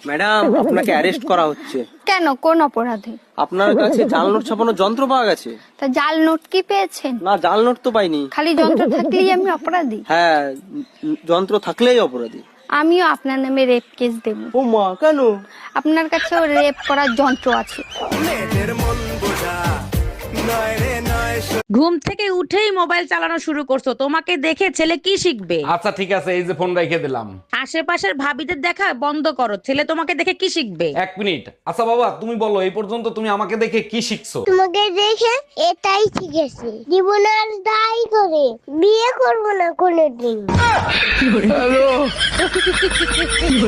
Madam, আপনাকে arrest করা হচ্ছে। কেন, কোন অপরাধে? আপনার কাছে জাল নোট ছাপানোর যন্ত্র পাওয়া গেছে। তা জাল নোট কি পেয়েছেন? না, জাল নোট তো পাইনি। খালি যন্ত্র থাকলেই আমি অপরাধী? হ্যাঁ, যন্ত্র থাকলেই অপরাধী। আমিও আপনার নামে রেপ কেস দেব। ও মা, কেন? আপনার কাছেও রেপ করার যন্ত্র আছে। ঘুম থেকে উঠেই মোবাইল চালানো শুরু করছো, তোমাকে দেখে ছেলে কি শিখবে? আচ্ছা ঠিক আছে, এই যে ফোন রেখে দিলাম। আশেপাশের ভাবিদের দেখা বন্ধ করো, ছেলে তোমাকে দেখে কি শিখবে? 1 মিনিট। আচ্ছা বাবা, তুমি বলো এই পর্যন্ত তুমি আমাকে দেখে কি শিখছো? তোমাকে দেখে এটাই শিখেছি, জীবন আর দায় করে বিয়ে করবো না কোনোদিন।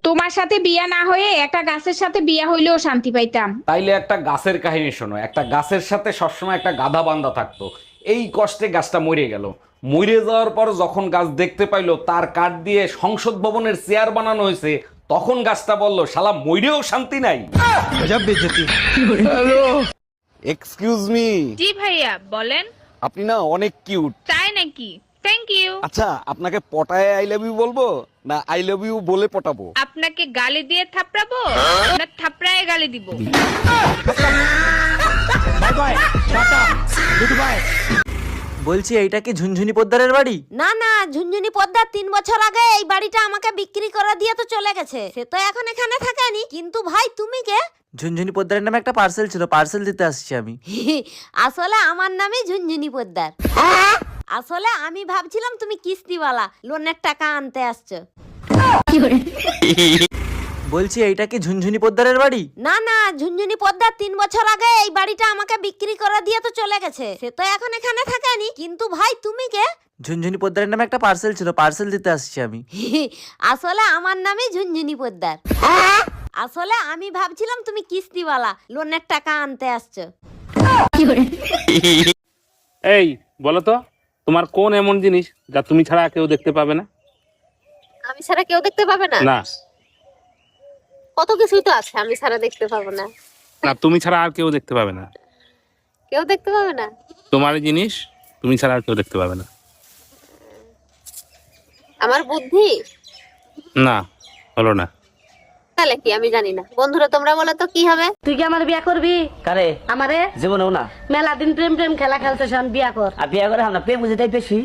তোমার সাথে বিয়া না হয়ে একটা গাছের সাথে বিয়া হইলেও শান্তি পাইতাম। তাইলে একটা গাছের কাহিনী শোনো। একটা গাছের সাথে সবসময় একটা গাধা বান্ধা থাকতো। এই কষ্টে গাছটা মরে গেল। মরে যাওয়ার পর যখন গাছ দেখতে পাইলো তার কাঠ দিয়ে সংসদ ভবনের চেয়ার বানানো হয়েছে, তখন গাছটা বলল, শালা মইরেও শান্তি নাই। Excuse me. জি ভাইয়া, বলেন। আপনি না অনেক কিউট। তাই নাকি? Thank you. আচ্ছা, আপনাকে পটায় আই লাভ ইউ বলবো না আই লাভ ইউ বলে পটাবো? আপনাকে গালি দিয়ে থাপড়াবো না থাপড়ায় গালি দিব? বলছি, এইটা কি ঝুনঝুনি পোদ্দারের বাড়ি? না না, ঝুনঝুনি পদ্মার 3 বছর আগে এই বাড়িটা আমাকে বিক্রি করে দিয়ে তো চলে গেছে। সে তো এখন এখানে থাকেনি। কিন্তু ভাই তুমি কে? ঝুনঝুনি পোদ্দারের নামে একটা পার্সেল ছিল, পার্সেল দিতে আসছি আমি। আসলে আমার নামে ঝুনঝুনি পদ্মার। আসলে আমি ভাবছিলাম তুমি কিস্তিওয়ালা, লোনের টাকা আনতে আসছো। বলছি, এইটা কি ঝুনঝুনি পোদ্দারের বাড়ি? না না, ঝুনঝুনি পদ্মার 3 বছর আগে এই বাড়িটা আমাকে বিক্রি করে দিয়ে তো চলে গেছে। সে তো এখন এখানে থাকেনি। কিন্তু ভাই তুমি কে? ঝুনঝুনি পোদ্দারের নামে একটা পার্সেল ছিল, পার্সেল দিতে আসছি আমি। আসলে আমার নামে ঝুনঝুনি পদ্মার। আসলে আমি ভাবছিলাম তুমি কিস্তিওয়ালা, লোনের টাকা আনতে আসছো। এই বলো তো, তোমার কোন এমন জিনিস যা তুমি ছাড়া কেউ দেখতে পাবে না? আমি ছাড়া কেউ দেখতে পাবে না? না কত কিছুই তো আছে আমি ছাড়া দেখতে পাবো না। না, তুমি ছাড়া আর কেউ দেখতে পাবে না। কেউ দেখতে পাবে না? তোমার এই জিনিস তুমি ছাড়া আর কেউ দেখতে পাবে না। আমার বুদ্ধি? না, হলো না। তাহলে কি আমি জানি না। বন্ধুরা তোমরা বলো তো কি হবে? তুই কি আমার বিয়া করবি? কারে? আমারে? জীবনেও না। মেলা দিন প্রেম প্রেম খেলা খেলতেছ, বিয়া কর। আর বিয়ে করে আমরা প্রেম বুঝে বেশি।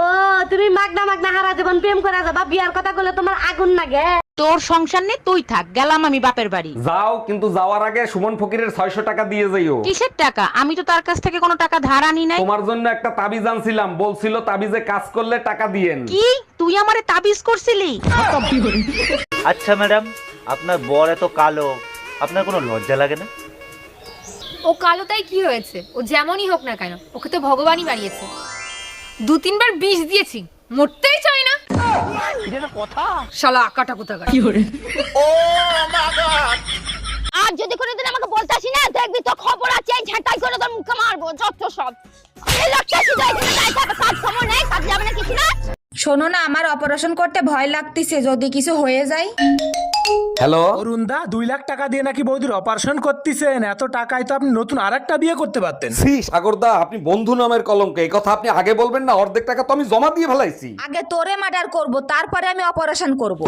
ও, তুমি মাগনা মাগনা হারা জীবন প্রেম করে যাবা, বিয়ার কথা বলে তোমার আগুন লাগে? তোর সংসার নেই, তুই থাক, গেলাম আমি বাপের বাড়ি। যাও, কিন্তু যাওয়ার আগে সুমন ফকিরের 600 টাকা দিয়ে যাইও। কিসের টাকা? আমি তো তার কাছ থেকে কোনো টাকা ধার আনি নাই। তোমার জন্য একটা তাবিজ আনছিলাম, বলছিল তাবিজে কাজ করলে টাকা দিয়েন। কি তুই আমারে তাবিজ করছিলি? আচ্ছা ম্যাডাম, আপনার বর এত কালো, আপনার কোনো লজ্জা লাগে না? ও কালো তাই কি হয়েছে? ও যেমনই হোক না কেন, ওকে তো ভগবানই বানিয়েছে। 2-3 বার বিষ দিয়েছি, মরতেই চাই না। এটা কথা শালা কাটা কোথাকার। আর যদি কোনোদিন আমাকে বলতে আসি না, দেখবি তো খবর আছে, ঝাঁটাই করে তোর মুখে মারবো যত সব। এই লোকটা শুধু এখানে দাঁড়িয়ে থাকে, কাজ সময় নেই, কাজ যাবে না কিছু না। শোনো না, আমার অপারেশন করতে ভয় লাগতেছে, যদি কিছু হয়ে যায়। হ্যালো অরুণদা, 2 লাখ টাকা দিয়ে নাকি বৌদির অপারেশন করতেছেন? এত টাকায় তো আপনি নতুন আরেকটা বিয়ে করতে পারতেন। সি সাগরদা, আপনি বন্ধু নামের কলঙ্ক। এই কথা আপনি আগে বলবেন না। অর্ধেক টাকা তো আমি জমা দিয়ে ফেলাইছি। আগে তোরে মার্ডার করব, তারপরে আমি অপারেশন করব।